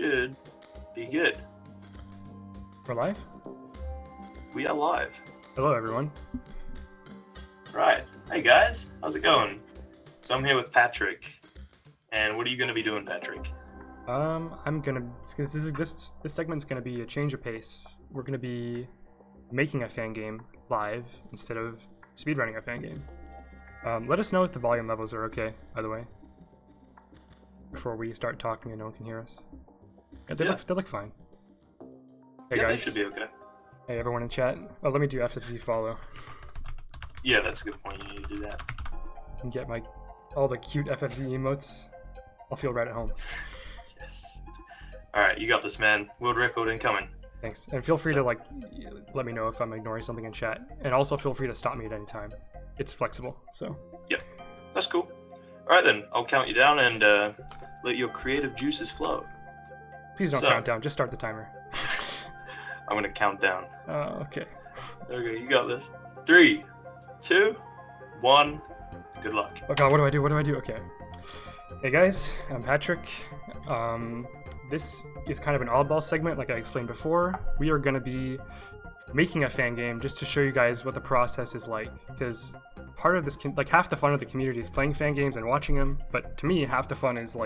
should be good. We're live? We are live. Hello, everyone. Right. Hey guys, how's it going? So I'm here with Patrick. And what are you going to be doing, Patrick? This segment's gonna be a change of pace. We're gonna be making a fan game live instead of speedrunning a fan game. Let us know if the volume levels are okay, by the way, before we start talking and no one can hear us. Yeah, they look fine. Hey yeah, guys. they should be okay. Hey everyone in chat. Oh, let me do FFZ follow. Yeah, that's a good point. You need to do that. And get all the cute FFZ emotes. I'll feel right at home. Yes. Alright, you got this, man. World record incoming. Thanks. And feel free to let me know if I'm ignoring something in chat. And also feel free to stop me at any time. It's flexible, so. Yep, that's cool. Alright then, I'll count you down and let your creative juices flow. Please don't count down, just start the timer. I'm gonna count down. Oh, okay. Okay, you got this. 3, 2, 1. Good luck. Oh god, what do I do? Okay. Hey guys, I'm Patrick. This is kind of an oddball segment, like I explained before. We are gonna be making a fan game just to show you guys what the process is like, because part of this, half the fun of the community is playing fan games and watching them, but to me, half the fun is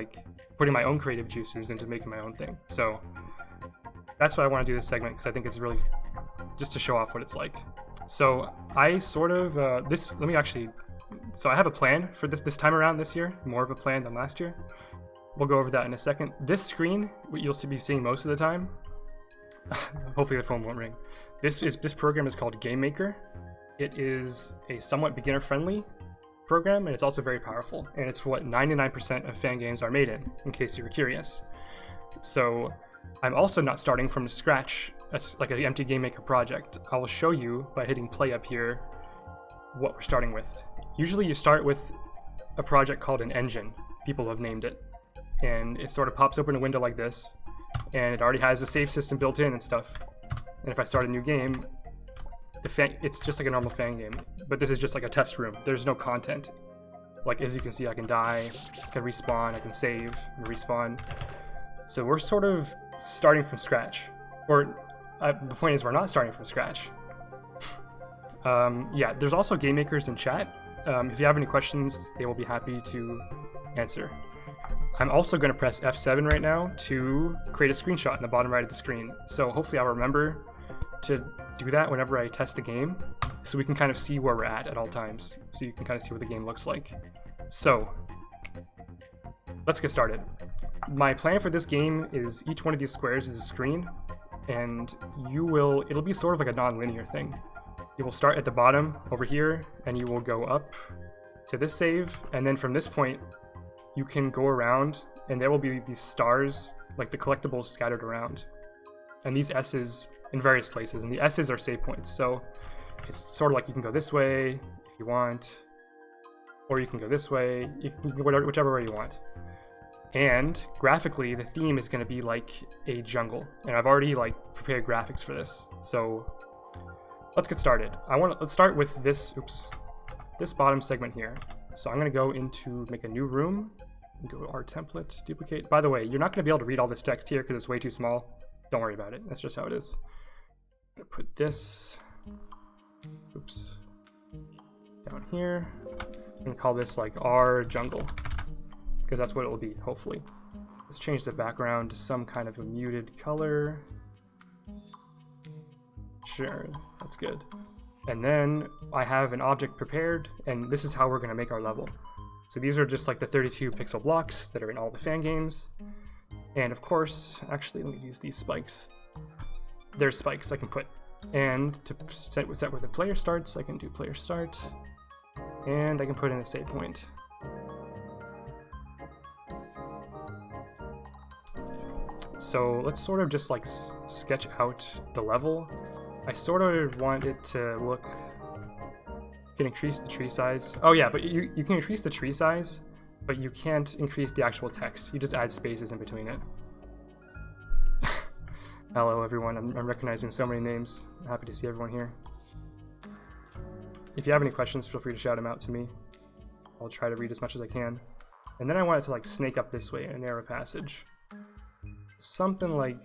putting my own creative juices into making my own thing. So that's why I want to do this segment, because I think it's really just to show off what it's like. So I sort of so I have a plan for this time around this year, more of a plan than last year. We'll go over that in a second. This screen, what you'll be seeing most of the time, hopefully the phone won't ring. This program is called Game Maker. It is a somewhat beginner-friendly program, and it's also very powerful. And it's what 99% of fan games are made in case you were curious. So I'm also not starting from scratch, like an empty Game Maker project. I will show you by hitting play up here what we're starting with. Usually you start with a project called an engine. People have named it. And it sort of pops open a window like this, and it already has a save system built in and stuff. And if I start a new game, it's just like a normal fan game, but this is just like a test room. There's no content. Like, as you can see, I can die, I can respawn, I can save and respawn. So we're sort of starting from scratch. Or the point is, we're not starting from scratch. Yeah, there's also game makers in chat. If you have any questions, they will be happy to answer. I'm also going to press F7 right now to create a screenshot in the bottom right of the screen. So hopefully I'll remember to do that whenever I test the game, so we can kind of see where we're at all times. So you can kind of see what the game looks like. So let's get started. My plan for this game is each one of these squares is a screen, and it'll be sort of like a non-linear thing. You will start at the bottom over here, and you will go up to this save, and then from this point, you can go around, and there will be these stars, like the collectibles scattered around. And these S's in various places, and the S's are save points. So it's sort of like you can go this way if you want, or you can go this way, you can go whichever way you want. And graphically, the theme is going to be like a jungle, and I've already prepared graphics for this. So let's get started. Let's start with this bottom segment here. So I'm going to go into make a new room, go to our template, duplicate. By the way, you're not going to be able to read all this text here because it's way too small. Don't worry about it. That's just how it is. I'm going to put this, down here. I'm going to call this our jungle, because that's what it will be, hopefully. Let's change the background to some kind of a muted color. Sure, that's good. And then I have an object prepared, and this is how we're going to make our level. So these are just the 32 pixel blocks that are in all the fan games. And of course, actually, let me use these spikes. There's spikes I can put. And to set where the player starts, I can do player start. And I can put in a save point. So let's sort of just sketch out the level. I sort of want it to look. You can increase the tree size. Oh yeah, but you can increase the tree size, but you can't increase the actual text. You just add spaces in between it. Hello everyone, I'm recognizing so many names. I'm happy to see everyone here. If you have any questions, feel free to shout them out to me. I'll try to read as much as I can. And then I want it to snake up this way in a narrow passage. something like,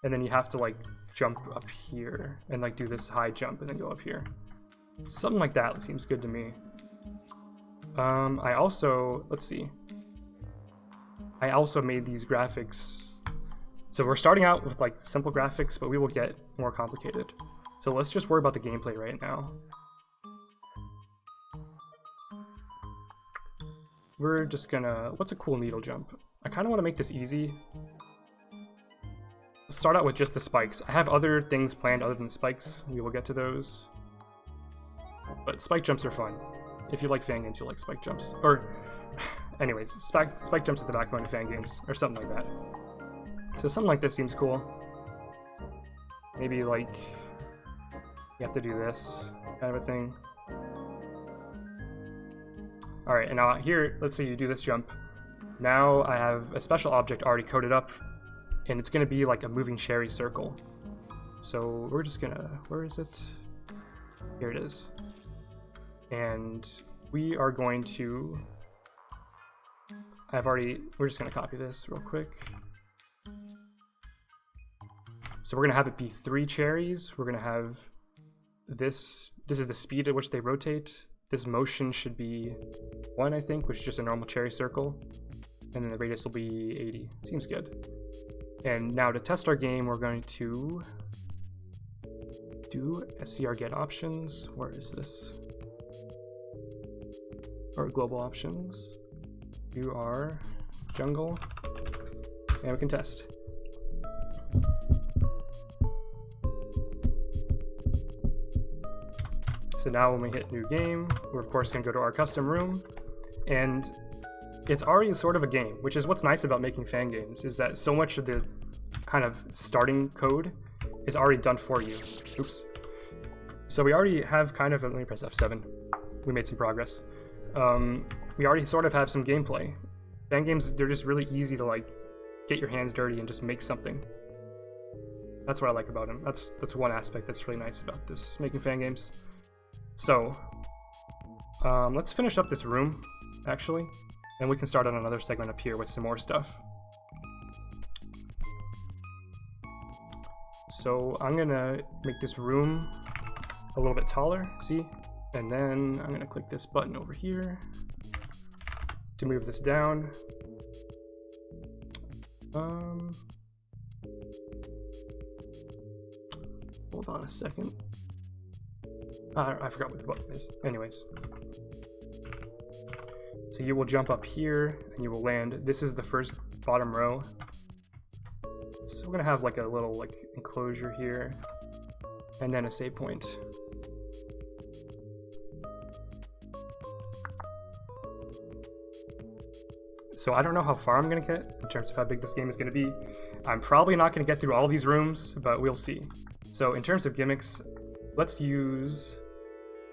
and then you have to like jump up here and like do this high jump and then go up here. Something like that seems good to me. I also, let's see. I also made these graphics. So we're starting out with like simple graphics, but we will get more complicated. So let's just worry about the gameplay right now. We're just gonna, what's a cool needle jump? I kind of want to make this easy. Let's start out with just the spikes. I have other things planned other than spikes. We will get to those. But spike jumps are fun. If you like Fangames, you'll like spike jumps. Or, anyways, spike jumps at the backbone of Fangames, or something like that. So something like this seems cool. Maybe like, you have to do this kind of a thing. Alright, and now here, let's say you do this jump. Now I have a special object already coded up, and it's going to be like a moving cherry circle. So we're just gonna, where is it? Here it is. And we are going to, we're just gonna copy this real quick. So we're gonna have it be 3 cherries. We're gonna have this is the speed at which they rotate. This motion should be 1, I think, which is just a normal cherry circle. And then the radius will be 80. Seems good. And now to test our game, we're going to do scr get options. Where is this? Or global options. You are jungle, and we can test. So now when we hit new game, we're of course going to go to our custom room, and it's already sort of a game, which is what's nice about making fan games, is that so much of the kind of starting code is already done for you. Oops. So we already have kind of, let me press F7. We made some progress. We already sort of have some gameplay. Fan games, they're just really easy to like get your hands dirty and just make something. That's what I like about them. That's one aspect that's really nice about this, making fan games. So let's finish up this room, actually, and we can start on another segment up here with some more stuff. So I'm gonna make this room a little bit taller, see? And then I'm gonna click this button over here to move this down. Hold on a second. I forgot what the button is. Anyways. So you will jump up here and you will land. This is the first bottom row. So we're gonna have like a little like enclosure here and then a save point. So I don't know how far I'm gonna get in terms of how big this game is gonna be. I'm probably not gonna get through all these rooms, but we'll see. So in terms of gimmicks, let's use,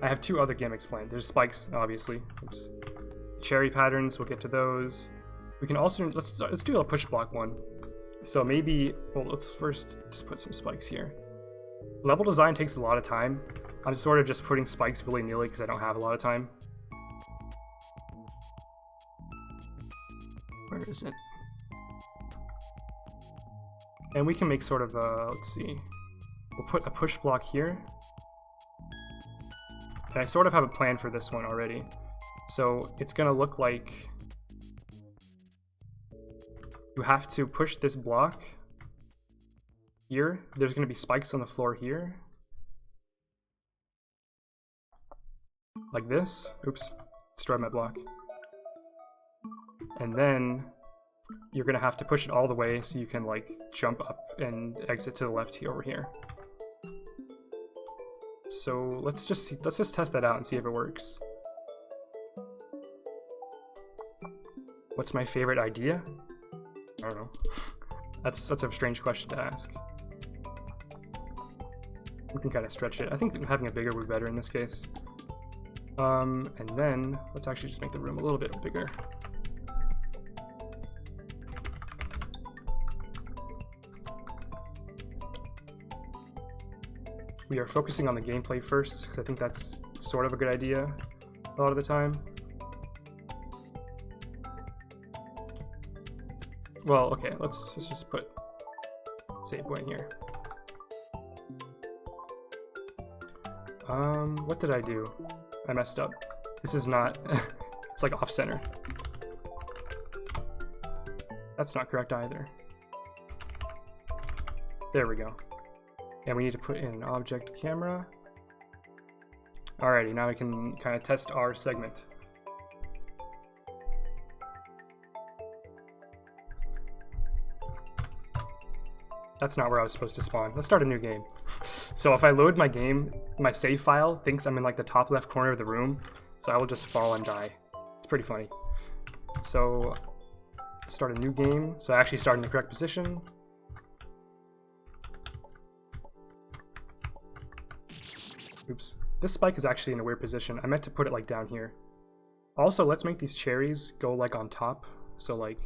I have 2 other gimmicks planned. There's spikes, obviously. Oops. Cherry patterns, we'll get to those. We can also, let's do a push block one. So maybe, well, let's first just put some spikes here. Level design takes a lot of time. I'm sort of just putting spikes willy-nilly because I don't have a lot of time. Where is it? And we can make sort of a, let's see. We'll put a push block here. And I sort of have a plan for this one already. So it's gonna look like you have to push this block here. There's gonna be spikes on the floor here. Like this. Oops, destroyed my block. And then you're gonna have to push it all the way so you can like jump up and exit to the left here over here. So let's just test that out and see if it works. What's my favorite idea? I don't know. That's a strange question to ask. We can kind of stretch it. I think having a bigger would be better in this case. And then let's actually just make the room a little bit bigger. We are focusing on the gameplay first, because I think that's sort of a good idea a lot of the time. well, okay, let's just put save point here. What did I do? I messed up. This is not, it's like off center. That's not correct either. There we go. And we need to put in an object camera. Alrighty, now we can kind of test our segment. That's not where I was supposed to spawn. Let's start a new game. So if I load my game, my save file thinks I'm in like the top left corner of the room, so I will just fall and die. It's pretty funny. So start a new game. So I actually start in the correct position. Oops. This spike is actually in a weird position. I meant to put it like down here. Also, let's make these cherries go like on top. So like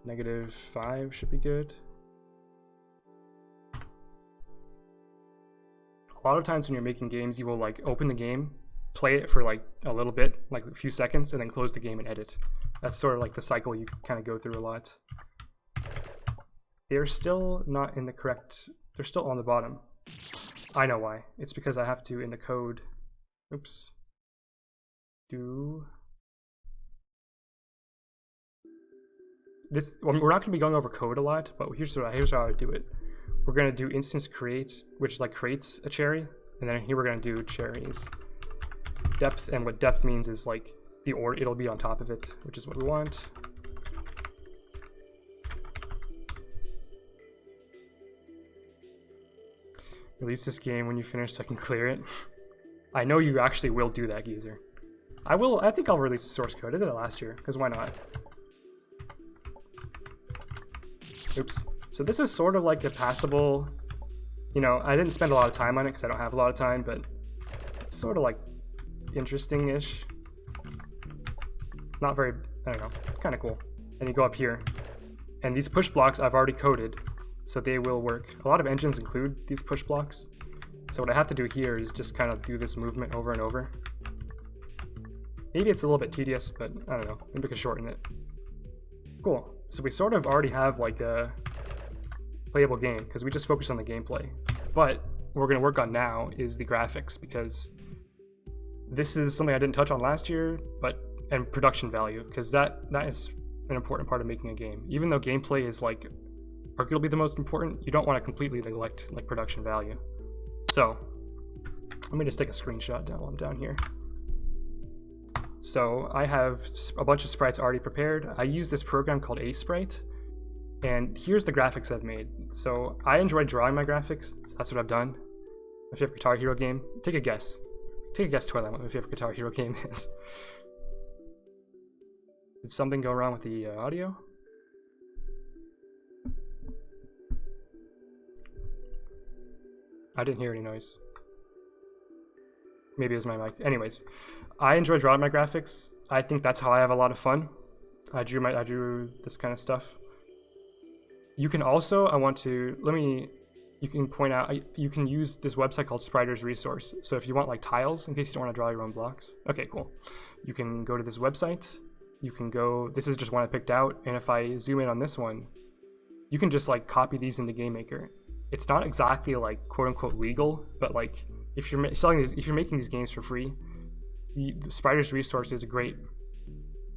-5 should be good. A lot of times when you're making games, you will like open the game, play it for like a little bit, like a few seconds, and then close the game and edit. That's sort of like the cycle you kind of go through a lot. They're still not in the correct, they're still on the bottom. I know why. It's because I have to, in the code, oops, do this. Well, we're not going to be going over code a lot, but here's how I would do it. We're going to do instance create, which like creates a cherry, and then here we're going to do cherries depth, and what depth means is like the order, it'll be on top of it, which is what we want. Release this game when you finish so I can clear it. I know you actually will do that, geezer. I think I'll release the source code. I did it last year, because why not? Oops. So this is sort of like a passable, you know, I didn't spend a lot of time on it because I don't have a lot of time, but it's sort of like interesting-ish. Not very, I don't know, kind of cool. And you go up here, and these push blocks I've already coded, so they will work. A lot of engines include these push blocks. So what I have to do here is just kind of do this movement over and over. Maybe it's a little bit tedious, but I don't know, maybe we can shorten it. Cool. So we sort of already have like a playable game because we just focused on the gameplay. But what we're going to work on now is the graphics, because this is something I didn't touch on last year, and production value, because that is an important part of making a game. Even though gameplay is like arguably the most important, you don't want to completely neglect like production value. So let me just take a screenshot while I'm down here. So I have a bunch of sprites already prepared. I use this program called Sprite, and here's the graphics I've made. So I enjoy drawing my graphics, so that's what I've done. My favorite Guitar Hero game. Take a guess. Take a guess, Twilight, what my favorite Guitar Hero game is. Did something go wrong with the audio? I didn't hear any noise. Maybe it was my mic. Anyways, I enjoy drawing my graphics. I think that's how I have a lot of fun. I drew this kind of stuff. You can also, you can point out, you can use this website called Spriter's Resource. So if you want like tiles, in case you don't want to draw your own blocks. Okay, cool. You can go to this website. You can go, this is just one I picked out. And if I zoom in on this one, you can just like copy these into GameMaker. It's not exactly like quote unquote legal, but like if you're making these games for free, the Spriter's Resource is a great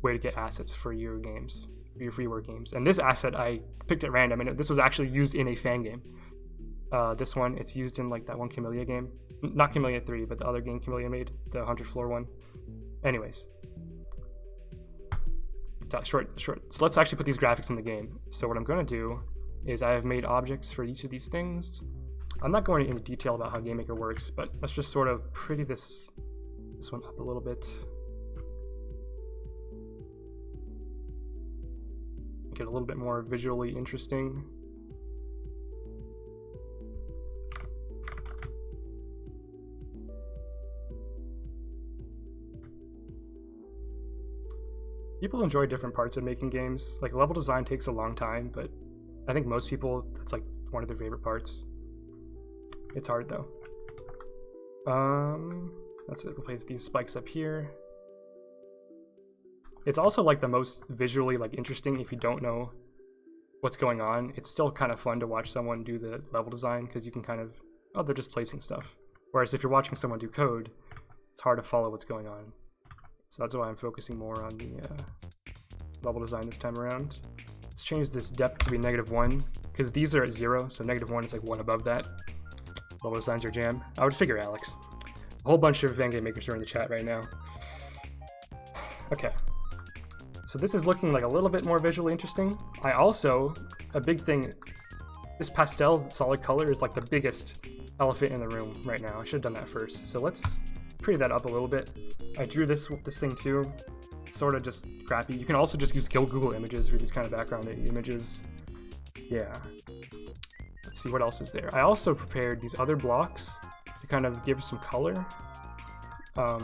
way to get assets for your games, for your freeware games. And this asset I picked at random, and this was actually used in a Fangame. This one, it's used in like that one Camellia game, not Camellia 3, but the other game Camellia made, the 100 floor one. Anyways, short. So let's actually put these graphics in the game. So what I'm going to do is I have made objects for each of these things. I'm not going into detail about how GameMaker works, but let's just sort of pretty this one up a little bit. Make it a little bit more visually interesting. People enjoy different parts of making games. Like level design takes a long time, but I think most people, that's like one of their favorite parts. It's hard though. That's it. Replace these spikes up here. It's also like the most visually like interesting if you don't know what's going on, it's still kind of fun to watch someone do the level design because you can kind of, oh, they're just placing stuff. Whereas if you're watching someone do code, it's hard to follow what's going on. So that's why I'm focusing more on the level design this time around. Let's change this depth to be -1 because these are at 0, so -1 is like 1 above that. Level design's your jam. I would figure, Alex. A whole bunch of Fangame makers are in the chat right now. Okay. So this is looking like a little bit more visually interesting. I also, a big thing, this pastel solid color is like the biggest elephant in the room right now. I should have done that first. So let's pretty that up a little bit. I drew this thing too. Sort of just crappy. You can also just use Google Images for these kind of background images. Yeah. Let's see what else is there. I also prepared these other blocks to kind of give some color. So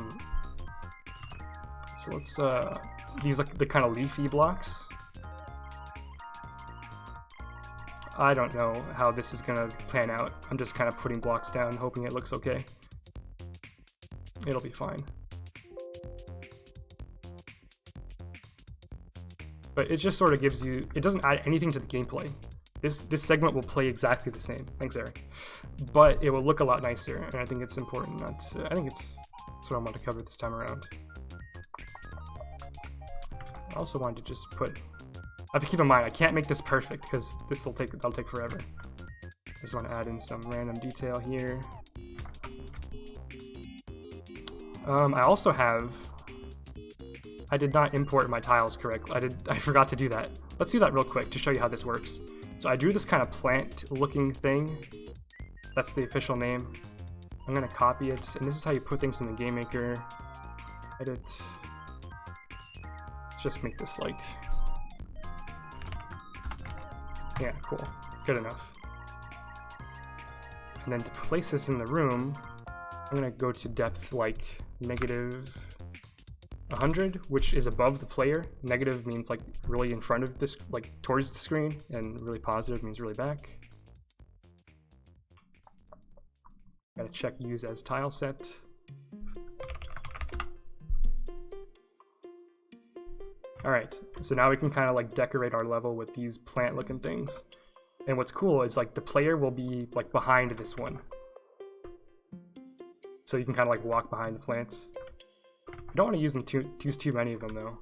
let's these like the kind of leafy blocks. I don't know how this is gonna pan out. I'm just kind of putting blocks down, hoping it looks okay. It'll be fine. But it just sort of gives you, it doesn't add anything to the gameplay. This segment will play exactly the same. Thanks, Eric. But it will look a lot nicer, and I think it's important. I think that's what I want to cover this time around. I also wanted to just put, I have to keep in mind, I can't make this perfect because that'll take forever. I just want to add in some random detail here. I also have, I did not import my tiles correctly. I forgot to do that. Let's do that real quick to show you how this works. So I drew this kind of plant-looking thing. That's the official name. I'm gonna copy it, and this is how you put things in the Game Maker. Edit. Let's just make this like, yeah, cool, good enough. And then to place this in the room, I'm gonna go to depth like -100, which is above the player. Negative means like really in front of this, like towards the screen, and really positive means really back. Gotta check use as tile set. All right, so now we can kind of like decorate our level with these plant looking things. And what's cool is like the player will be like behind this one. So you can kind of like walk behind the plants. I don't want to use too many of them though.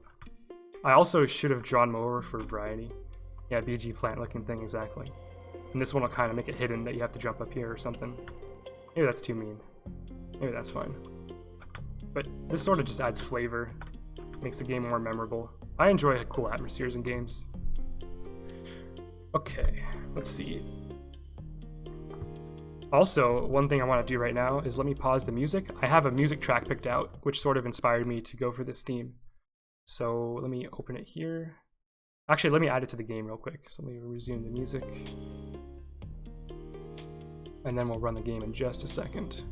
I also should have drawn more for variety. Yeah, BG plant looking thing, exactly. And this one will kind of make it hidden that you have to jump up here or something. Maybe that's too mean. Maybe that's fine. But this sort of just adds flavor. Makes the game more memorable. I enjoy cool atmospheres in games. Okay, let's see. Also, one thing I want to do right now is let me pause the music. I have a music track picked out, which sort of inspired me to go for this theme. So let me open it here. Actually, let me add it to the game real quick. So let me resume the music. And then we'll run the game in just a second.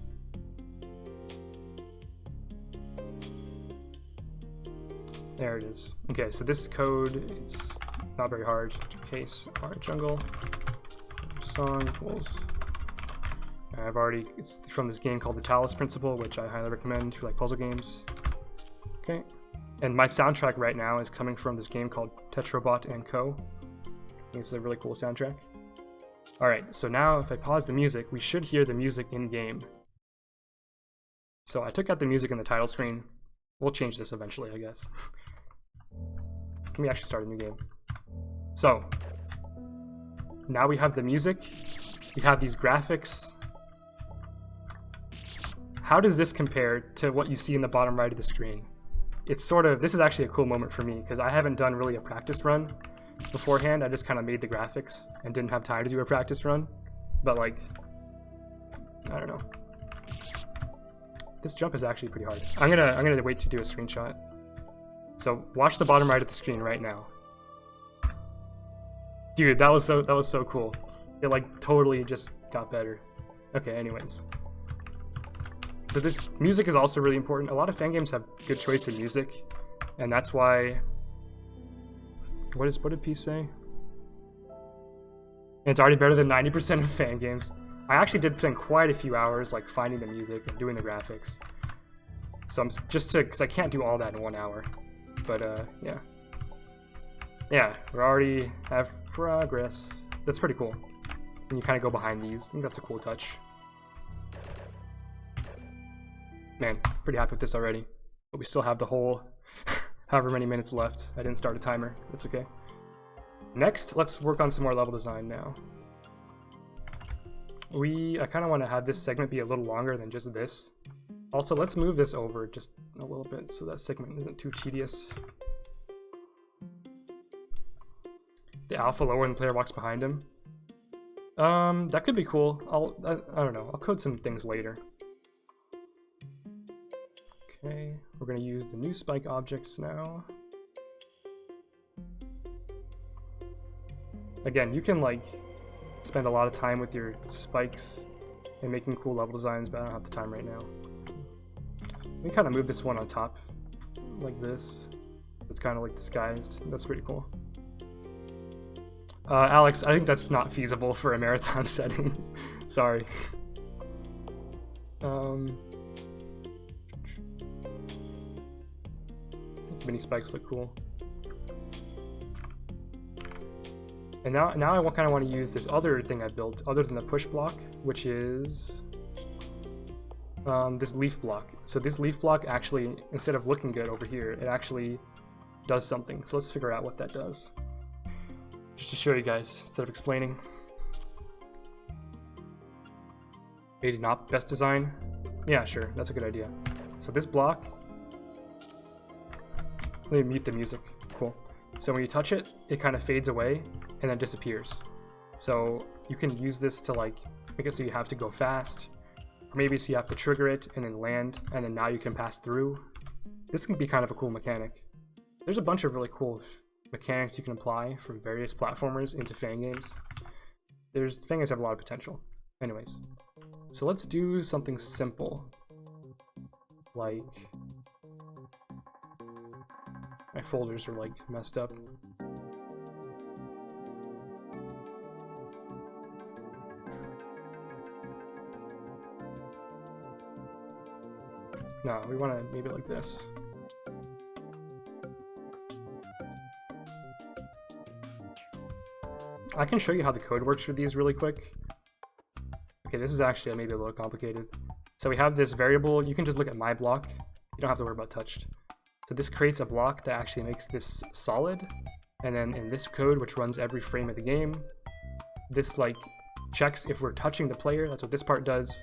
There it is. Okay, so this code, it's not very hard. Case art jungle song equals. It's from this game called the Talus Principle, which I highly recommend if you like puzzle games. Okay, and my soundtrack right now is coming from this game called Tetrabot & Co. I think it's a really cool soundtrack. All right, so now if I pause the music, we should hear the music in game. So I took out the music in the title screen. We'll change this eventually, I guess. Let me actually start a new game. So now we have the music, we have these graphics. How does this compare to what you see in the bottom right of the screen? It's sort of, this is actually a cool moment for me because I haven't done really a practice run beforehand. I just kind of made the graphics and didn't have time to do a practice run. But like, I don't know. This jump is actually pretty hard. I'm gonna wait to do a screenshot. So watch the bottom right of the screen right now. Dude, that was so cool. It like totally just got better. Okay, anyways. So this music is also really important. A lot of fan games have good choice in music, and that's why. What did P say? It's already better than 90% of fan games. I actually did spend quite a few hours like finding the music and doing the graphics. So I'm because I can't do all that in 1 hour. But yeah. Yeah, we already have progress. That's pretty cool. And you kind of go behind these. I think that's a cool touch. Man, pretty happy with this already. But we still have the whole however many minutes left. I didn't start a timer. That's okay. Next, let's work on some more level design now. I kind of want to have this segment be a little longer than just this. Also, let's move this over just a little bit so that segment isn't too tedious. The alpha lower when the player walks behind him. That could be cool. I don't know. I'll code some things later. Okay, we're gonna use the new spike objects now. Again, you can like spend a lot of time with your spikes and making cool level designs, but I don't have the time right now. We kind of move this one on top like this. It's kind of like disguised. That's pretty cool. Alex, I think that's not feasible for a marathon setting. Sorry. Mini spikes look cool. And now I kind of want to use this other thing I built, other than the push block, which is this leaf block. So this leaf block actually, instead of looking good over here, it actually does something. So let's figure out what that does. Just to show you guys, instead of explaining. Maybe not best design? Yeah, sure, that's a good idea. So this block, let me mute the music, cool. So when you touch it, it kind of fades away and then disappears. So you can use this to like, make it so you have to go fast, or maybe so you have to trigger it and then land, and then now you can pass through. This can be kind of a cool mechanic. There's a bunch of really cool mechanics you can apply from various platformers into Fangames. Fangames have a lot of potential. Anyways, so let's do something simple. Like, my folders are like messed up. No, we want to maybe like this. I can show you how the code works for these really quick. Okay, this is actually maybe a little complicated. So we have this variable. You can just look at my block. You don't have to worry about touched. So this creates a block that actually makes this solid. And then in this code, which runs every frame of the game, this like checks if we're touching the player. That's what this part does.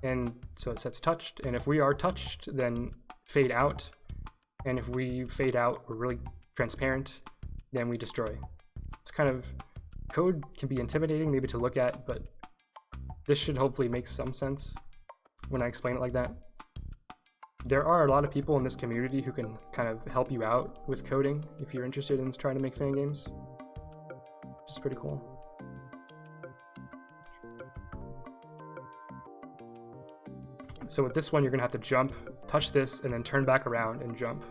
And so it sets touched. And if we are touched, then fade out. And if we fade out, we're really transparent, then we destroy. It's kind of, code can be intimidating maybe to look at, but this should hopefully make some sense when I explain it like that. There are a lot of people in this community who can kind of help you out with coding if you're interested in trying to make fan games, which is pretty cool. So with this one, you're gonna have to jump, touch this, and then turn back around and jump.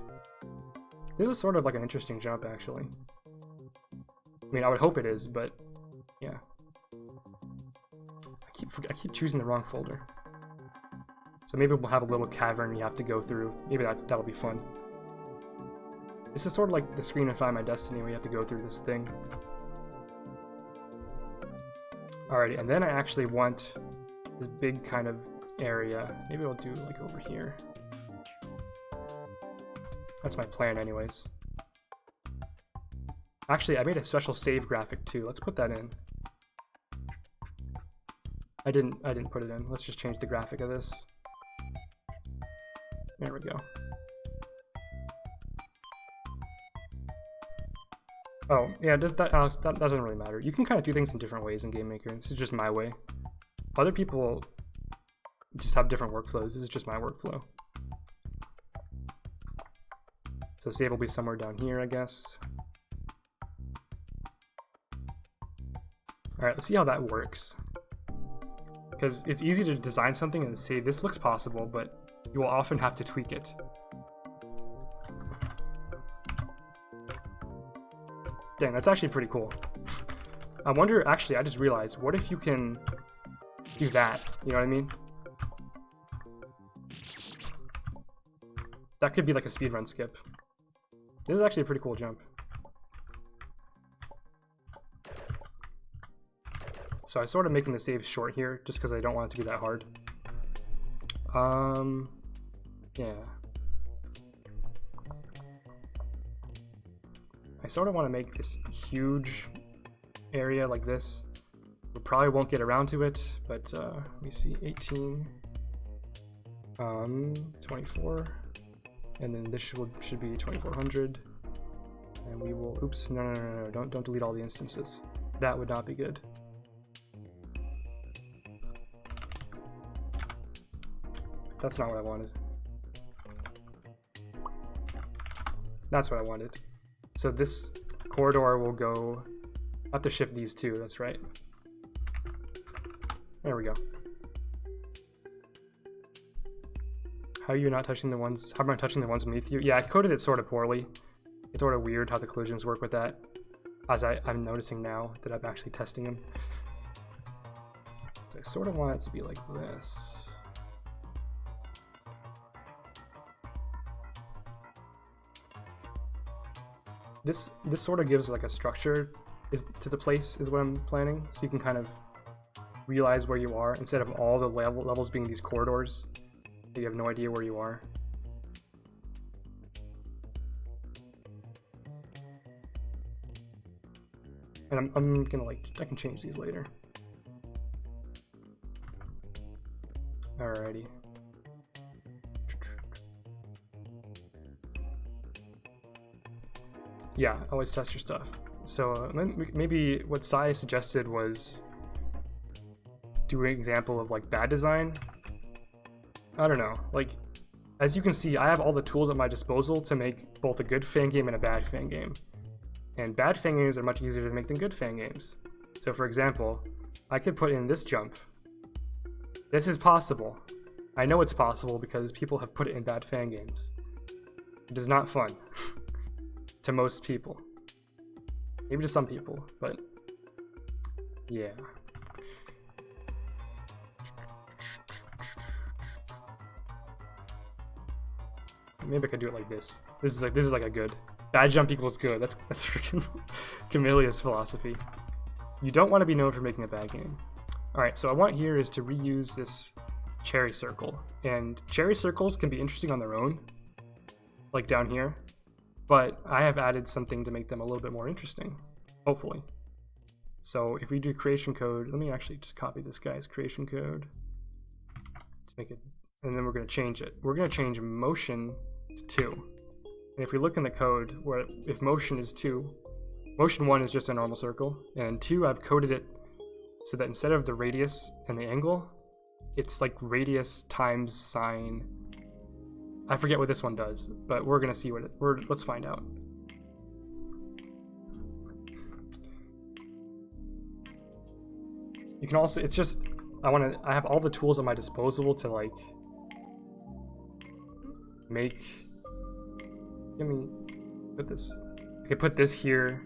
This is sort of like an interesting jump, actually. I mean, I would hope it is, but yeah. I keep choosing the wrong folder. So maybe we'll have a little cavern you have to go through. Maybe that'll be fun. This is sort of like the screen in Find My Destiny where you have to go through this thing. Alrighty, and then I actually want this big kind of area. Maybe I'll do like over here. That's my plan anyways. Actually, I made a special save graphic too. Let's put that in. I didn't put it in. Let's just change the graphic of this. There we go. Oh, yeah, Alex, that doesn't really matter. You can kind of do things in different ways in Game Maker. This is just my way. Other people just have different workflows. This is just my workflow. So save will be somewhere down here, I guess. Alright, let's see how that works. Because it's easy to design something and say this looks possible, but you will often have to tweak it. Dang, that's actually pretty cool. I wonder, actually, I just realized, what if you can do that? You know what I mean? That could be like a speedrun skip. This is actually a pretty cool jump. So I'm sort of making the saves short here, just because I don't want it to be that hard. Yeah. I sort of want to make this huge area like this. We probably won't get around to it, but let me see, 18, 24, and then this should be 2400, and we will, oops, no, don't delete all the instances. That would not be good. That's not what I wanted. That's what I wanted. So this corridor will go, I have to shift these two, that's right. There we go. How are you not touching the ones, how am I touching the ones beneath you? Yeah, I coded it sort of poorly. It's sort of weird how the collisions work with that, as I'm noticing now that I'm actually testing them. So I sort of want it to be like this. This sort of gives like a structure to the place is what I'm planning, so you can kind of realize where you are instead of all the levels being these corridors that you have no idea where you are. And I'm gonna I can change these later. Alrighty. Yeah, always test your stuff. So maybe what Sai suggested was do an example of like bad design. I don't know. Like, as you can see, I have all the tools at my disposal to make both a good Fangame and a bad Fangame. And bad Fangames are much easier to make than good Fangames. So for example, I could put in this jump. This is possible. I know it's possible because people have put it in bad Fangames. It is not fun. To most people. Maybe to some people, but yeah. Maybe I could do it like this. This is like a good. Bad jump equals good. That's freaking Camellia's philosophy. You don't want to be known for making a bad game. Alright, so I want here is to reuse this cherry circle. And cherry circles can be interesting on their own. Like down here. But I have added something to make them a little bit more interesting, hopefully. So if we do creation code, let me actually just copy this guy's creation code to make it, and then we're going to change it. We're going to change motion to 2. And if we look in the code, where if motion is 2, motion 1 is just a normal circle, and 2 I've coded it so that instead of the radius and the angle, it's like radius times sine. I forget what this one does, but we're gonna see what let's find out. You can also, it's just, I have all the tools at my disposal to like make, let me put this, I could put this here,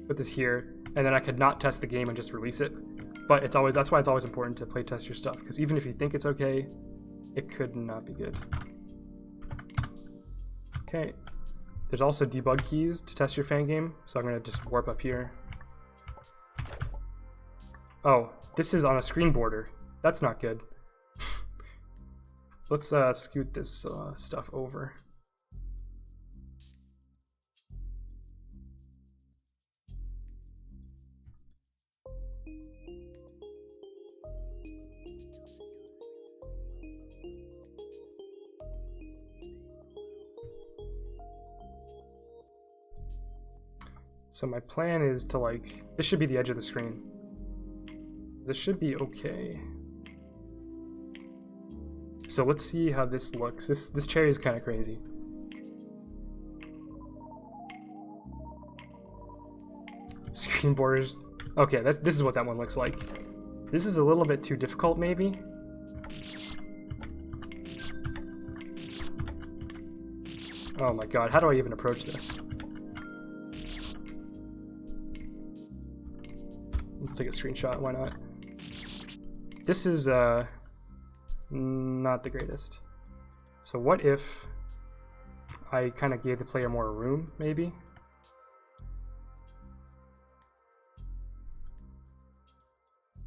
put this here, and then I could not test the game and just release it. But it's always, that's why it's always important to play test your stuff, because even if you think it's okay, it could not be good. Okay, there's also debug keys to test your Fangame, so I'm gonna just warp up here. Oh, this is on a screen border. That's not good. Let's scoot this stuff over. So my plan is to like, this should be the edge of the screen. This should be okay. So let's see how this looks. This cherry is kind of crazy. Screen borders. Okay, this is what that one looks like. This is a little bit too difficult, maybe. Oh my god, how do I even approach this? Let's take a screenshot, why not? This is not the greatest. So what if I kind of gave the player more room, maybe?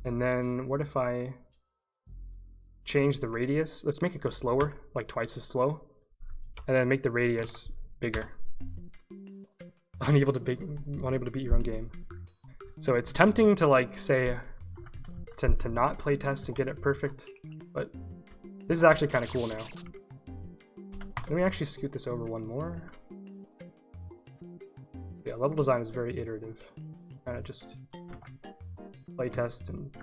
And then what if I change the radius? Let's make it go slower, like twice as slow. And then make the radius bigger. Unable to beat your own game. So it's tempting to like say to not play test and get it perfect, but this is actually kind of cool now. Let me actually scoot this over one more. Yeah, level design is very iterative. Kind of just play test and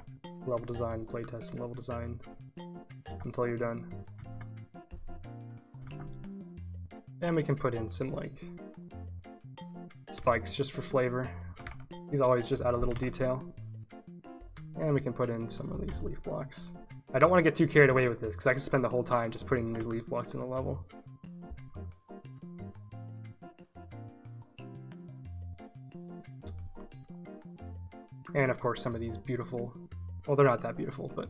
level design, play test and level design until you're done. And we can put in some like spikes just for flavor. These always just add a little detail. And we can put in some of these leaf blocks. I don't want to get too carried away with this because I could spend the whole time just putting these leaf blocks in the level. And of course some of these beautiful, well, they're not that beautiful, but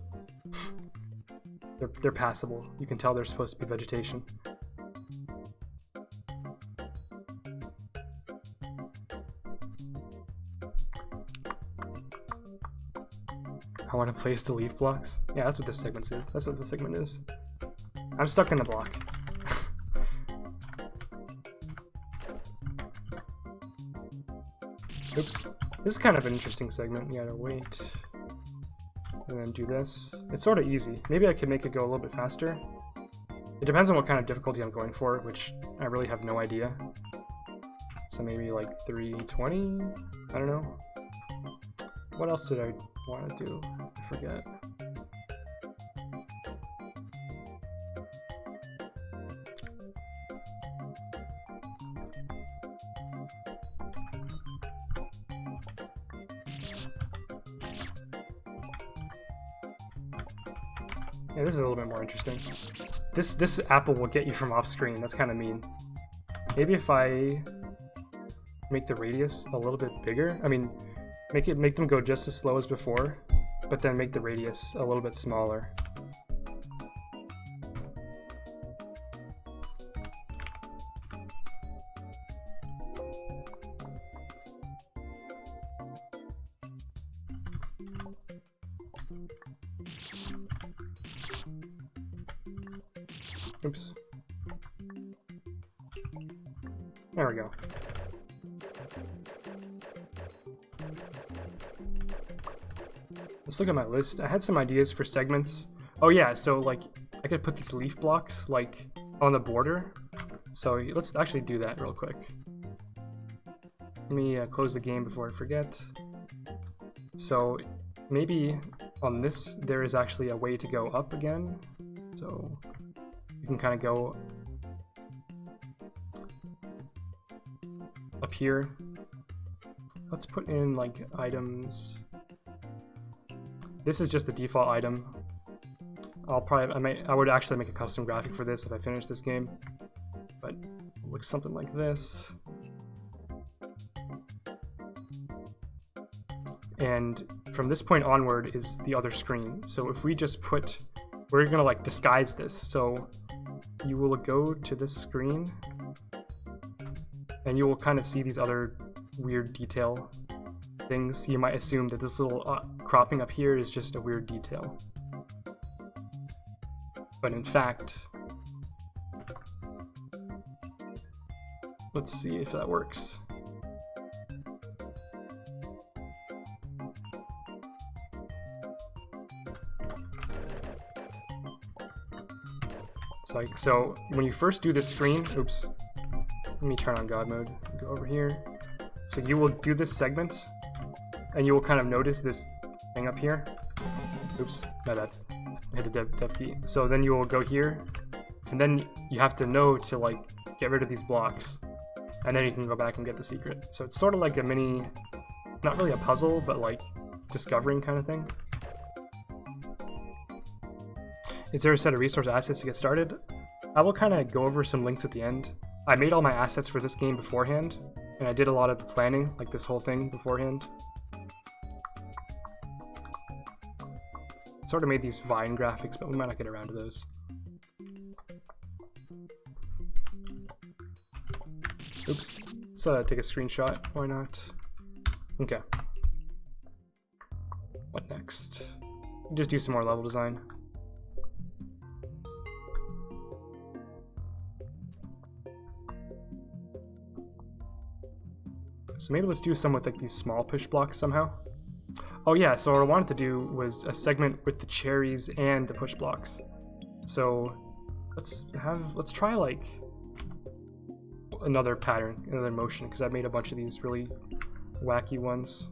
they're passable. You can tell they're supposed to be vegetation. I want to place the leaf blocks. Yeah, that's what this segment is. That's what this segment is. I'm stuck in the block. Oops. This is kind of an interesting segment. You gotta wait. And then do this. It's sort of easy. Maybe I could make it go a little bit faster. It depends on what kind of difficulty I'm going for, which I really have no idea. So maybe like 320? I don't know. What else did I want to do? I forget. Yeah, this is a little bit more interesting. This apple will get you from off screen. That's kind of mean. Maybe if I make the radius a little bit bigger. I mean, make them go just as slow as before, but then make the radius a little bit smaller. Oops. There we go. Let's look at my list. I had some ideas for segments. Oh yeah, so like I could put these leaf blocks like on the border. So let's actually do that real quick. Let me close the game before I forget. So maybe on this there is actually a way to go up again. So you can kind of go up here. Let's put in like items. This is just the default item. I would actually make a custom graphic for this if I finish this game, but it looks something like this. And from this point onward is the other screen. So if we just we're gonna like disguise this. So you will go to this screen and you will kind of see these other weird detail things. You might assume that this little cropping up here is just a weird detail. But in fact, let's see if that works. So when you first do this screen, oops, let me turn on God mode, go over here. So you will do this segment, and you will kind of notice this thing up here. Oops, my bad. I hit the dev key. So then you will go here, and then you have to know to like get rid of these blocks, and then you can go back and get the secret. So it's sort of like a mini, not really a puzzle, but like discovering kind of thing. Is there a set of resource assets to get started? I will kind of go over some links at the end. I made all my assets for this game beforehand, and I did a lot of planning, like this whole thing beforehand. Sort of made these Vine graphics, but we might not get around to those. Oops. Let's take a screenshot. Why not? Okay. What next? Just do some more level design. So maybe let's do some with like these small push blocks somehow. Oh yeah, so what I wanted to do was a segment with the cherries and the push blocks. So let's try like another pattern, another motion, because I've made a bunch of these really wacky ones.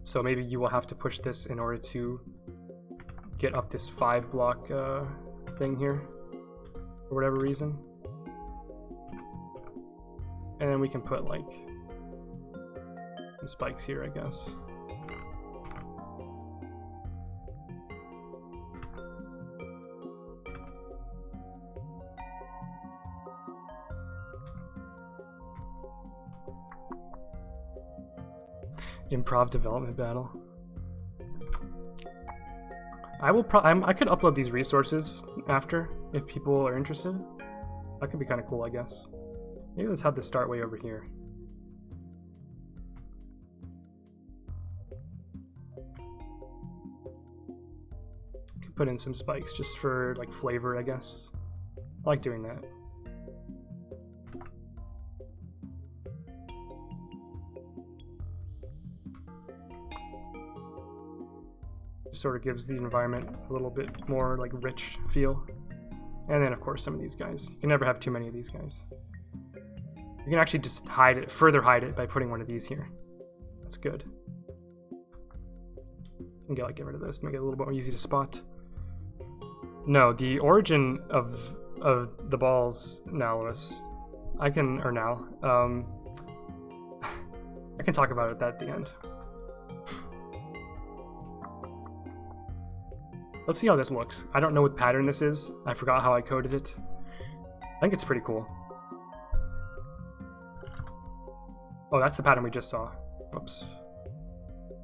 So maybe you will have to push this in order to get up this 5 block thing here, for whatever reason. And then we can put like some spikes here, I guess. Improv development battle. I could upload these resources after if people are interested. That could be kind of cool, I guess. Maybe let's have this start way over here. Could put in some spikes just for like flavor, I guess. I like doing that. Sort of gives the environment a little bit more like rich feel. And then of course some of these guys. You can never have too many of these guys. You can actually just hide it, further hide it by putting one of these here. That's good. You can get rid of this to make it a little bit more easy to spot. No, the origin of the balls, Nalus, I can talk about it at the end. Let's see how this looks. I don't know what pattern this is. I forgot how I coded it. I think it's pretty cool. Oh, that's the pattern we just saw. Whoops.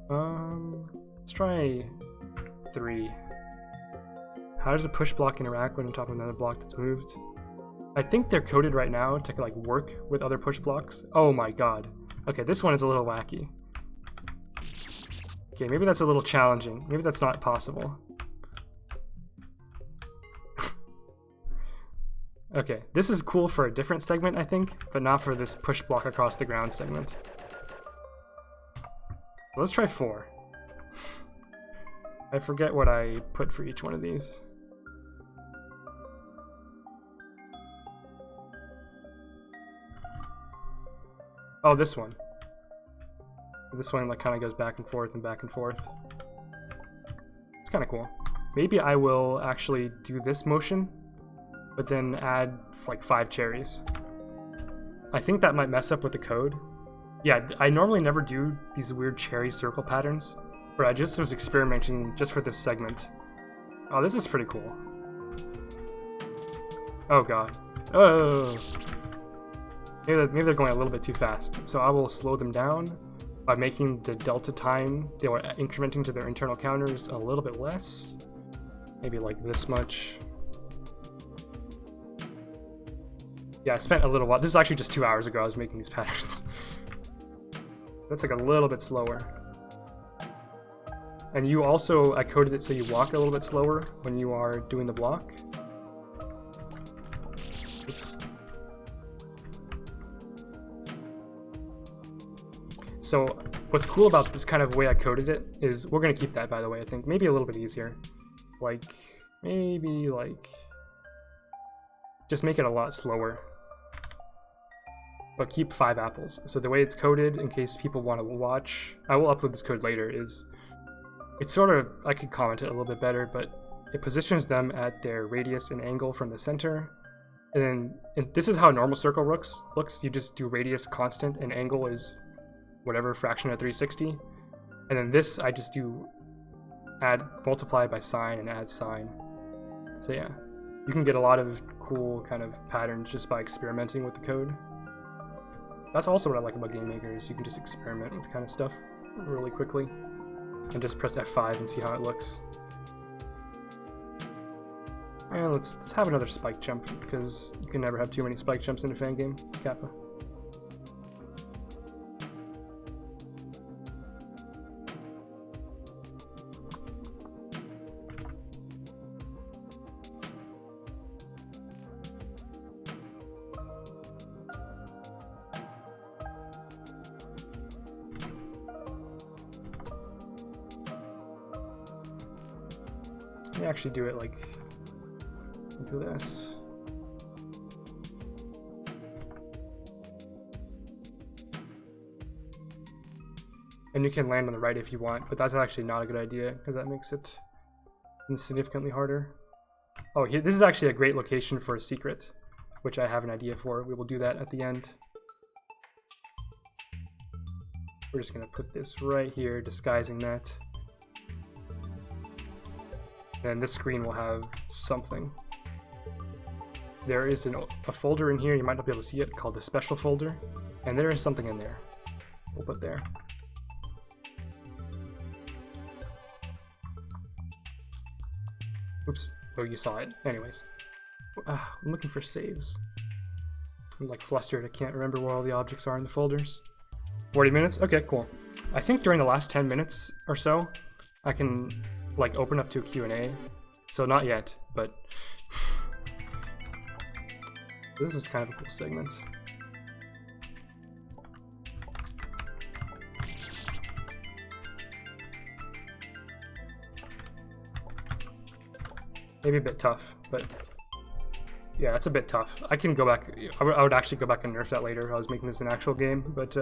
Let's try 3. How does a push block interact when on top of another block that's moved? I think they're coded right now to like work with other push blocks. Oh my god. Okay, this one is a little wacky. Okay, maybe that's a little challenging. Maybe that's not possible. Okay, this is cool for a different segment, I think, but not for this push block across the ground segment. Let's try 4. I forget what I put for each one of these. Oh, this one. This one like kind of goes back and forth and back and forth. It's kind of cool. Maybe I will actually do this motion, but then add like 5 cherries. I think that might mess up with the code. Yeah, I normally never do these weird cherry circle patterns, but I just was experimenting just for this segment. Oh, this is pretty cool. Oh god. Oh! Maybe they're going a little bit too fast, so I will slow them down by making the delta time they were incrementing to their internal counters a little bit less. Maybe like this much. Yeah, I spent a little while. This is actually just 2 hours ago I was making these patterns. That's like a little bit slower. And you also, I coded it so you walk a little bit slower when you are doing the block. Oops. So what's cool about this kind of way I coded it is, we're going to keep that, by the way, I think. Maybe a little bit easier. Like, maybe like, just make it a lot slower. But keep 5 apples. So the way it's coded, in case people want to watch, I will upload this code later, is it's sort of, I could comment it a little bit better, but it positions them at their radius and angle from the center. And then this is how a normal circle looks. You just do radius constant and angle is whatever fraction of 360. And then this, I just do multiply by sign and add sign. So yeah, you can get a lot of cool kind of patterns just by experimenting with the code. That's also what I like about Game Maker, is you can just experiment with kind of stuff really quickly and just press F5 and see how it looks. And let's have another spike jump, because you can never have too many spike jumps in a Fangame, Kappa. Let me actually do it like this. And you can land on the right if you want, but that's actually not a good idea because that makes it significantly harder. Oh, here, this is actually a great location for a secret, which I have an idea for. We will do that at the end. We're just going to put this right here, disguising that. And this screen will have something. There is a folder in here, you might not be able to see it, called the special folder. And there is something in there. We'll put there. Oops. Oh, you saw it. Anyways. I'm looking for saves. I'm like flustered. I can't remember where all the objects are in the folders. 40 minutes? Okay, cool. I think during the last 10 minutes or so, I can like open up to a Q&A. So not yet, but this is kind of a cool segment. Maybe a bit tough, but yeah, it's a bit tough. I can go back. I would actually go back and nerf that later if I was making this an actual game, but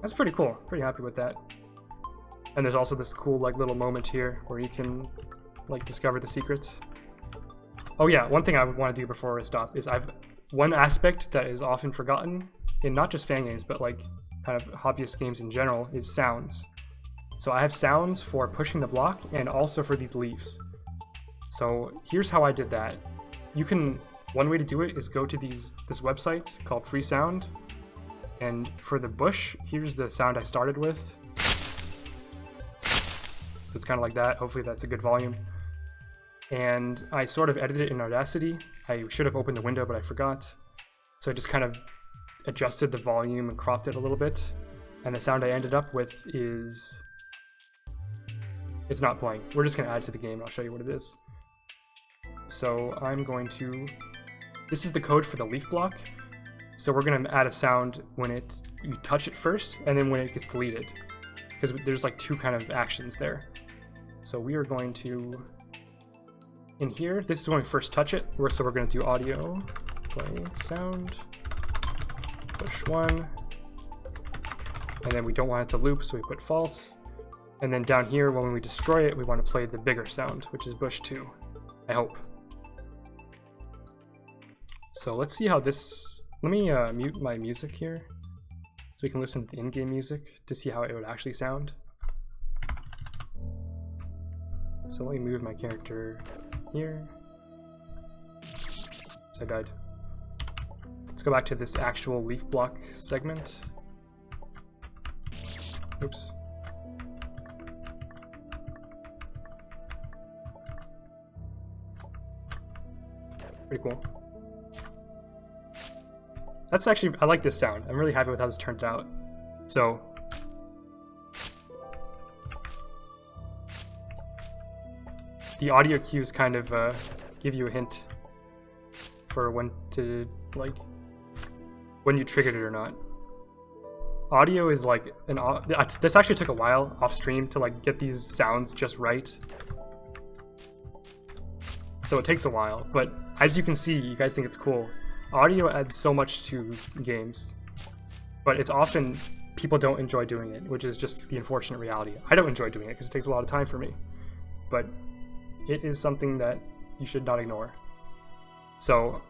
that's pretty cool. Pretty happy with that. And there's also this cool like little moment here where you can like discover the secrets. Oh yeah, one thing I would want to do before I stop is one aspect that is often forgotten in not just fan games but like kind of hobbyist games in general is sounds. So I have sounds for pushing the block and also for these leaves. So here's how I did that. One way to do it is go to this website called Free Sound, and for the bush, here's the sound I started with. So it's kind of like that. Hopefully that's a good volume. And I sort of edited it in Audacity. I should have opened the window, but I forgot. So I just kind of adjusted the volume and cropped it a little bit. And the sound I ended up with is... it's not playing. We're just going to add it to the game. I'll show you what it is. So I'm going to... this is the code for the leaf block. So we're going to add a sound when you touch it first, and then when it gets deleted. Because there's like two kind of actions there. So we are going to... in here, this is when we first touch it. So we're going to do audio, play, sound, push 1. And then we don't want it to loop, so we put false. And then down here, when we destroy it, we want to play the bigger sound, which is bush 2. I hope. So let's see how this... let me mute my music here, so we can listen to the in-game music to see how it would actually sound. So let me move my character here. So I died. Let's go back to this actual leaf block segment. Oops. Pretty cool. That's actually, I like this sound. I'm really happy with how this turned out. So, the audio cues kind of give you a hint for when to, like, when you triggered it or not. Audio is like this actually took a while off stream to like get these sounds just right. So it takes a while, but as you can see, you guys think it's cool. Audio adds so much to games, but it's often people don't enjoy doing it, which is just the unfortunate reality. I don't enjoy doing it because it takes a lot of time for me, but it is something that you should not ignore. So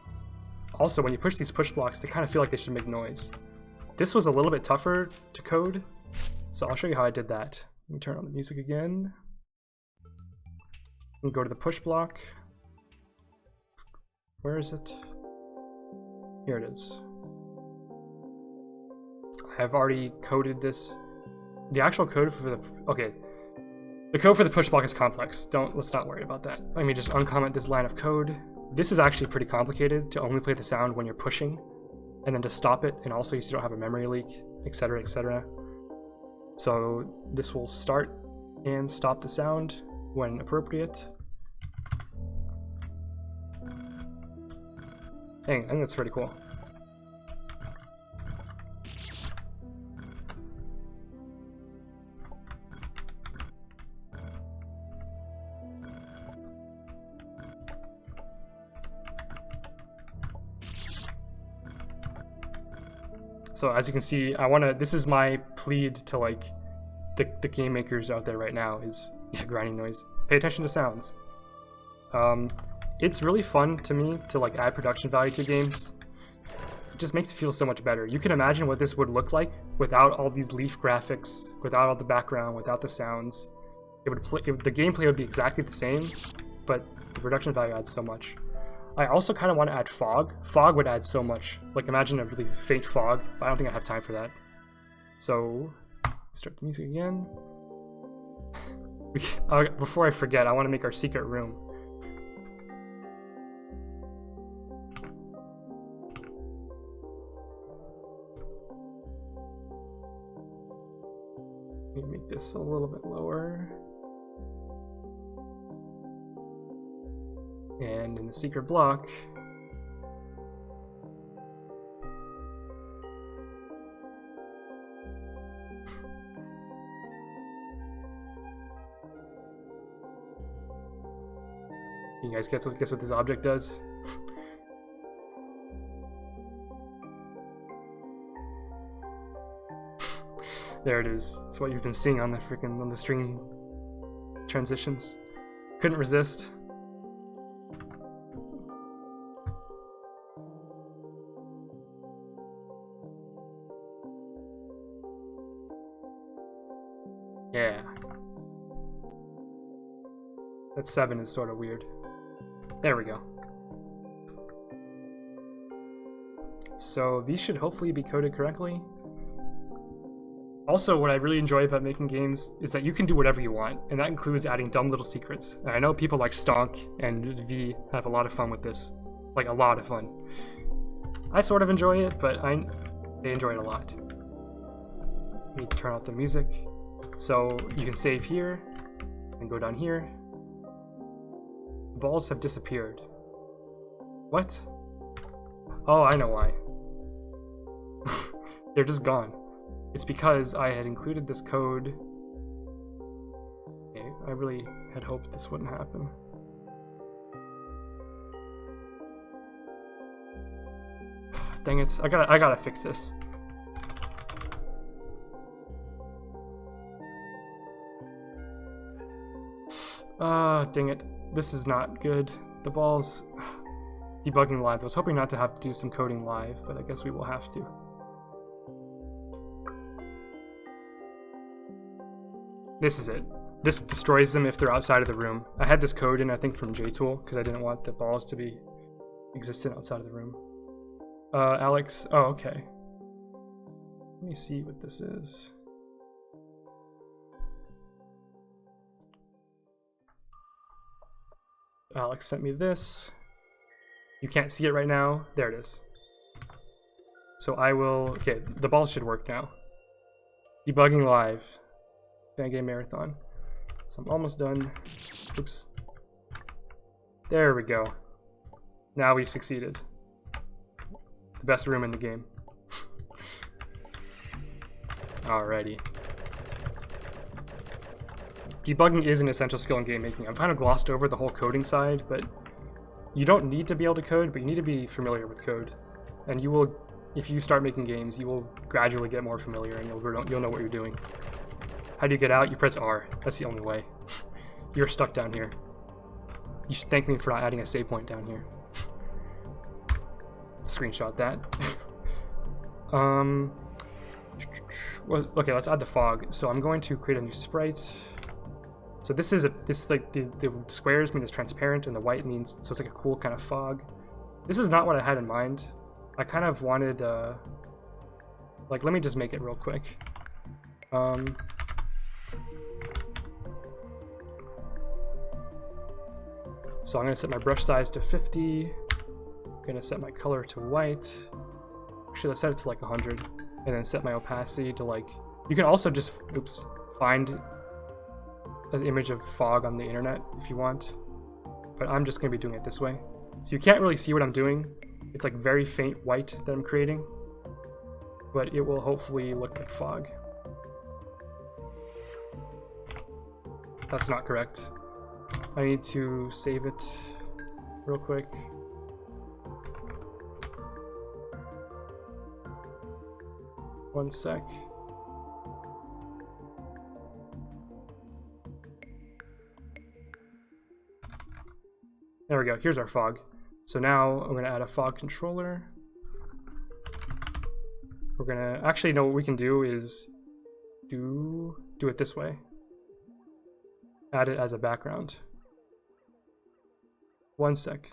also when you push these push blocks, they kind of feel like they should make noise. This was a little bit tougher to code, so I'll show you how I did that. Let me turn on the music again and go to the push block. Where is it? Here it is. I have already coded this. The actual code for the... okay. The code for the push block is complex. Let's not worry about that. Let me just uncomment this line of code. This is actually pretty complicated to only play the sound when you're pushing, and then to stop it, and also you don't have a memory leak, etc., etc. So this will start and stop the sound when appropriate. Dang, I think that's pretty cool. So as you can see, this is my plead to like the game makers out there right now is grinding noise. Pay attention to sounds. It's really fun to me to like add production value to games. It just makes it feel so much better. You can imagine what this would look like without all these leaf graphics, without all the background, without the sounds. The gameplay would be exactly the same, but the production value adds so much. I also kind of want to add fog. Fog would add so much. Like imagine a really faint fog, but I don't think I have time for that. So start the music again. Before I forget, I want to make our secret room. Let me make this a little bit lower. And in the secret block, you guys guess what this object does? There it is. It's what you've been seeing on the stream transitions. Couldn't resist. Yeah. That 7 is sort of weird. There we go. So these should hopefully be coded correctly. Also, what I really enjoy about making games is that you can do whatever you want, and that includes adding dumb little secrets. And I know people like Stonk and V have a lot of fun with this. Like, a lot of fun. I sort of enjoy it, but they enjoy it a lot. Let me turn off the music. So you can save here, and go down here. The balls have disappeared. What? Oh, I know why. They're just gone. It's because I had included this code. Okay, I really had hoped this wouldn't happen. Dang it, I gotta fix this. Dang it. This is not good. The balls... Debugging live. I was hoping not to have to do some coding live, but I guess we will have to. This is it. This destroys them if they're outside of the room. I had this code in, I think, from JTool, because I didn't want the balls to be existent outside of the room. Alex... Oh, okay. Let me see what this is. Alex sent me this. You can't see it right now. There it is. So I will... Okay, the balls should work now. Debugging live. Fangame Marathon. So I'm almost done. Oops. There we go. Now we've succeeded. The best room in the game. Alrighty. Debugging is an essential skill in game making. I've kind of glossed over the whole coding side, but you don't need to be able to code, but you need to be familiar with code. And you will, if you start making games, you will gradually get more familiar and you'll know what you're doing. How do you get out? You press R. That's the only way. You're stuck down here. You should thank me for not adding a save point down here. Screenshot that. Well, okay, let's add the fog. So I'm going to create a new sprite. So this is like the squares mean it's transparent and the white means, so it's like a cool kind of fog. This is not what I had in mind. I kind of wanted, like, let me just make it real quick. So I'm going to set my brush size to 50. I'm going to set my color to white. Actually, let's set it to like 100. And then set my opacity to like... You can also just, oops, find an image of fog on the internet if you want. But I'm just going to be doing it this way. So you can't really see what I'm doing. It's like very faint white that I'm creating. But it will hopefully look like fog. That's not correct. I need to save it real quick. 1 sec. There we go. Here's our fog. So now I'm going to add a fog controller. We're going to actually know what we can do is do it this way. Add it as a background. 1 sec.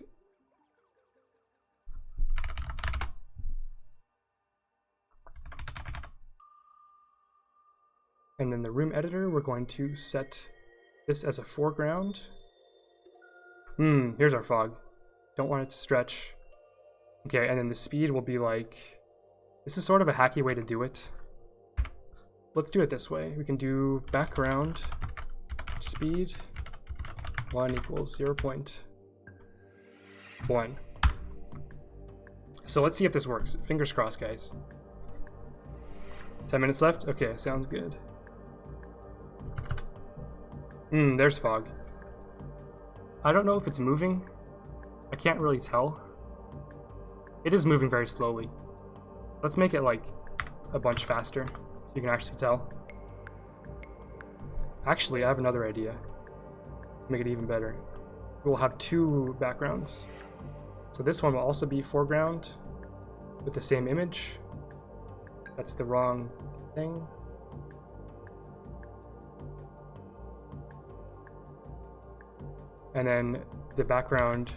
And then the room editor, we're going to set this as a foreground. Here's our fog. Don't want it to stretch. Okay, and then the speed will be like... This is sort of a hacky way to do it. Let's do it this way. We can do background speed 1 equals 0.1. So let's see if this works. Fingers crossed, guys. 10 minutes left? Okay, sounds good. There's fog. I don't know if it's moving. I can't really tell. It is moving very slowly. Let's make it like a bunch faster so you can actually tell. Actually, I have another idea to make it even better. We'll have 2 backgrounds. So this one will also be foreground with the same image. That's the wrong thing. And then the background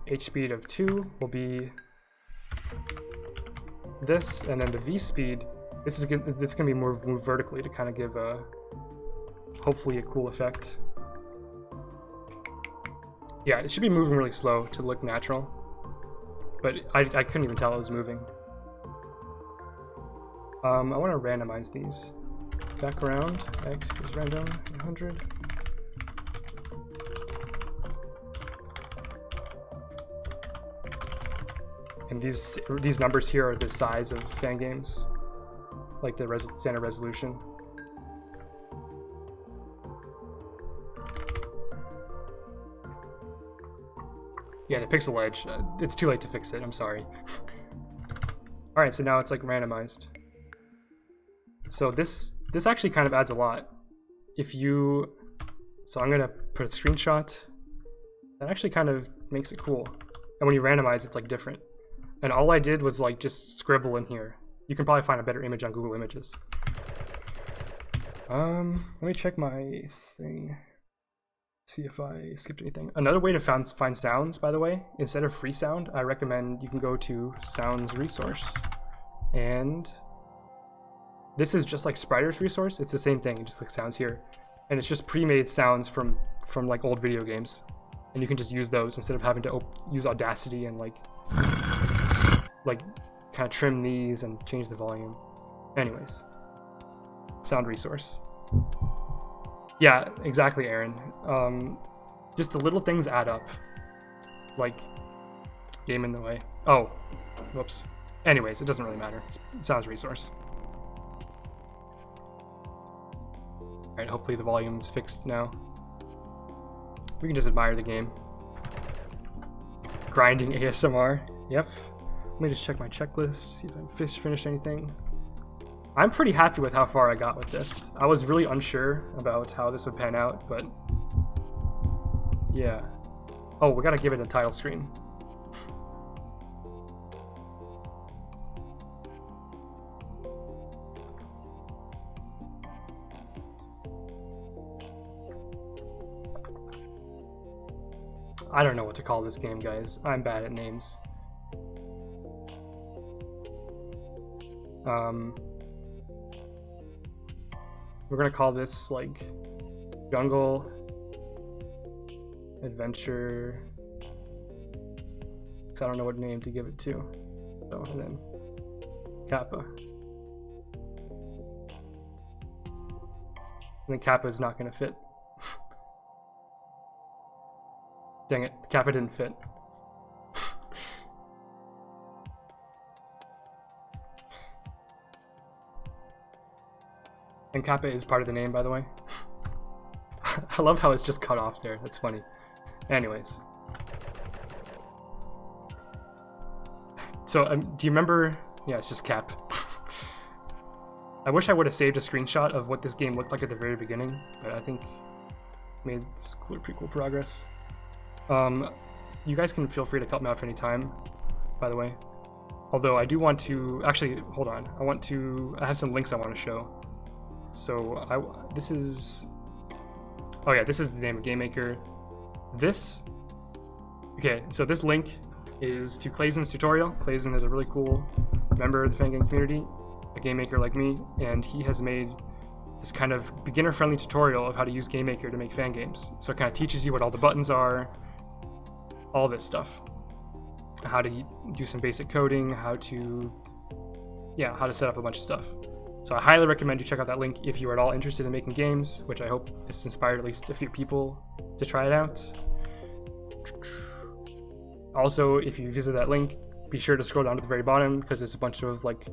H speed of 2 will be this, and then the V speed, this is gonna be moved vertically to kind of give a hopefully a cool effect. Yeah, it should be moving really slow to look natural, but I couldn't even tell it was moving. I want to randomize these. Background x equals random 100. And these numbers here are the size of Fangames, like the standard resolution. Yeah, the pixel edge. It's too late to fix it. I'm sorry. All right, so now it's like randomized. So this actually kind of adds a lot. So I'm gonna put a screenshot. That actually kind of makes it cool. And when you randomize, it's like different. And all I did was like just scribble in here. You can probably find a better image on Google Images. Let me check my thing. See if I skipped anything. Another way to find sounds, by the way, instead of free sound, I recommend you can go to Sounds Resource. And this is just like Spriter's resource. It's the same thing, just like sounds here. And it's just pre-made sounds from like old video games. And you can just use those instead of having to use Audacity and like kind of trim these and change the volume. Anyways, sound resource. Yeah, exactly, Aaron. Just the little things add up. Like, game in the way. Oh, whoops. Anyways, it doesn't really matter. It sounds resource. Alright, hopefully the volume's fixed now. We can just admire the game. Grinding ASMR. Yep. Let me just check my checklist, see if I finished anything. I'm pretty happy with how far I got with this. I was really unsure about how this would pan out, but yeah. Oh, we gotta give it a title screen. I don't know what to call this game, guys. I'm bad at names. We're gonna call this like Jungle Adventure. Cause I don't know what name to give it to. So, and then Kappa. And then Kappa is not gonna fit. Dang it, Kappa didn't fit. And Kappa is part of the name, by the way. I love how it's just cut off there. That's funny. Anyways. So, do you remember? Yeah, it's just Cap. I wish I would have saved a screenshot of what this game looked like at the very beginning, but I think made pretty cool progress. You guys can feel free to cut me off anytime, by the way. Although I do want to, actually, hold on. I have some links I want to show. So this is the name of Game Maker. Okay, so this link is to Clayzen's tutorial. Clayzen is a really cool member of the Fangame community, a game maker like me, and he has made this kind of beginner-friendly tutorial of how to use Game Maker to make fan games. So it kind of teaches you what all the buttons are, all this stuff. How to do some basic coding, how to set up a bunch of stuff. So I highly recommend you check out that link if you are at all interested in making games, which I hope this inspired at least a few people to try it out. Also, if you visit that link, be sure to scroll down to the very bottom because there's a bunch of like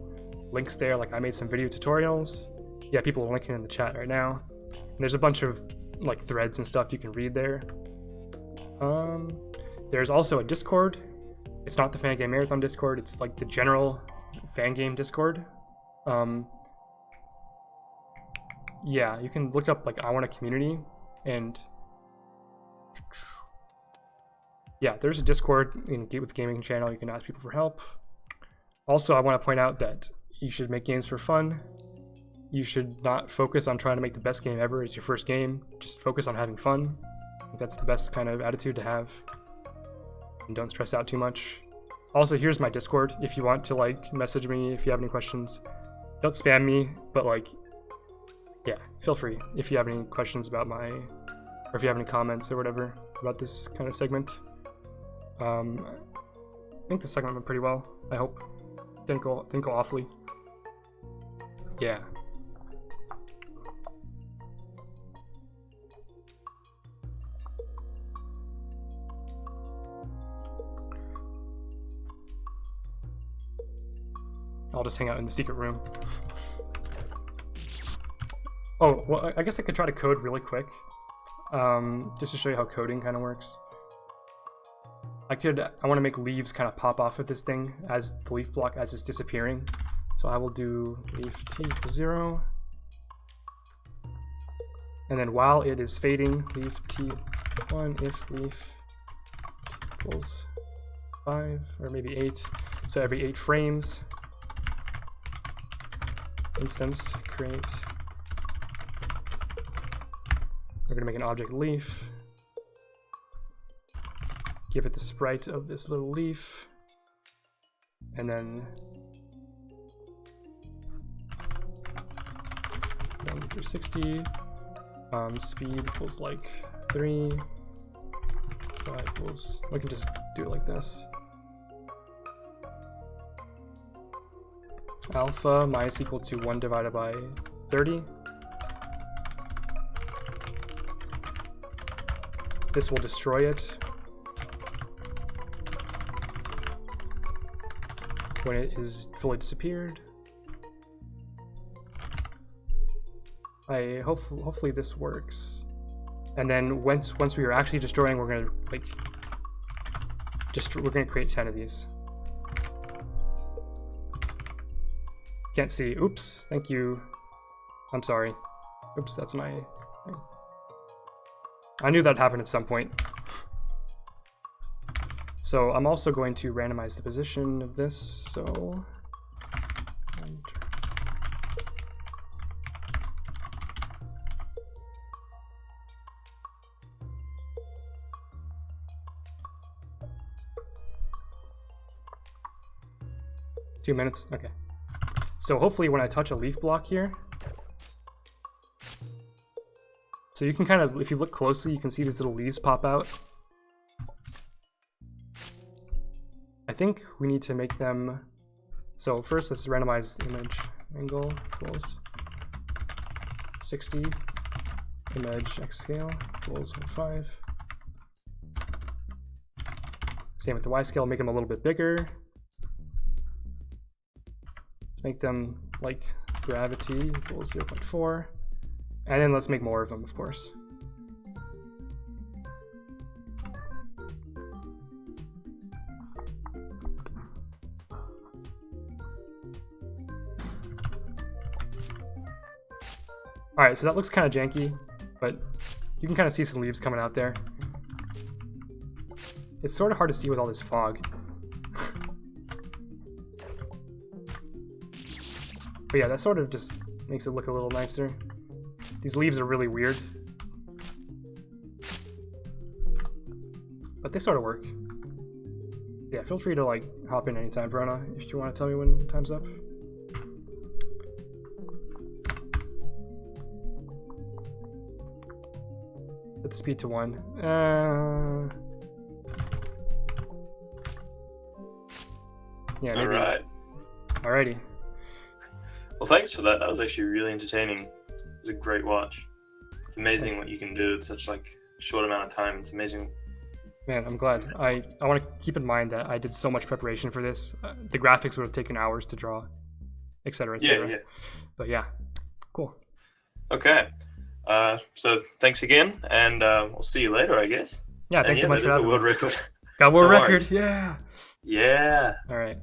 links there. Like I made some video tutorials. Yeah, people are linking in the chat right now. And there's a bunch of like threads and stuff you can read there. There's also a Discord. It's not the Fangame Marathon Discord. It's like the general Fangame Discord. Yeah, you can look up like I Want a Community, and yeah, there's a Discord in Get with Gaming channel. You can ask people for help. Also, I want to point out that you should make games for fun. You should not focus on trying to make the best game ever as your first game. Just focus on having fun. I think that's the best kind of attitude to have. And don't stress out too much. Also, here's my Discord if you want to like message me if you have any questions. Don't spam me, but like, yeah, feel free if you have any questions about or if you have any comments or whatever about this kind of segment. I think the segment went pretty well. I hope. Didn't go awfully. Yeah. I'll just hang out in the secret room. Oh, well, I guess I could try to code really quick. Just to show you how coding kind of works. I want to make leaves kind of pop off of this thing as the leaf block as it's disappearing. So I will do leaf t equals 0. And then while it is fading, leaf t1 if leaf equals 5 or maybe 8. So every 8 frames, instance create. We're gonna make an object leaf. Give it the sprite of this little leaf, and then 1 through 60. Speed equals like 3. 5 equals. We can just do it like this. Alpha minus equal to 1 divided by 30. This will destroy it when it is fully disappeared. Hopefully this works. And then once we are actually destroying, we're gonna like we're gonna create 10 of these. Can't see. Oops. Thank you. I'm sorry. Oops, that's my thing. I knew that happened at some point. So I'm also going to randomize the position of this. So Two minutes. Okay. So hopefully when I touch a leaf block here, so you can kind of, if you look closely, you can see these little leaves pop out. I think we need to make them, so first let's randomize image angle equals 60, image x scale equals 5. Same with the y scale, make them a little bit bigger. Let's make them like gravity equals 0.4. And then let's make more of them, of course. All right, so that looks kind of janky, but you can kind of see some leaves coming out there. It's sort of hard to see with all this fog. But yeah, that sort of just makes it look a little nicer. These leaves are really weird, but they sort of work. Yeah, feel free to like hop in anytime, Verona, if you want to tell me when time's up. Let's speed to 1. Yeah, maybe. All right. Alrighty. Well, thanks for that. That was actually really entertaining. It was a great watch. It's amazing what you can do in such like short amount of time. It's amazing. Man, I'm glad. I want to keep in mind that I did so much preparation for this. The graphics would have taken hours to draw, etc., etc. Yeah. But yeah, cool. Okay. So thanks again, and we'll see you later, I guess. Yeah, thanks so much for that. having World me. record. Got world No record. worries. Yeah. Yeah. All right.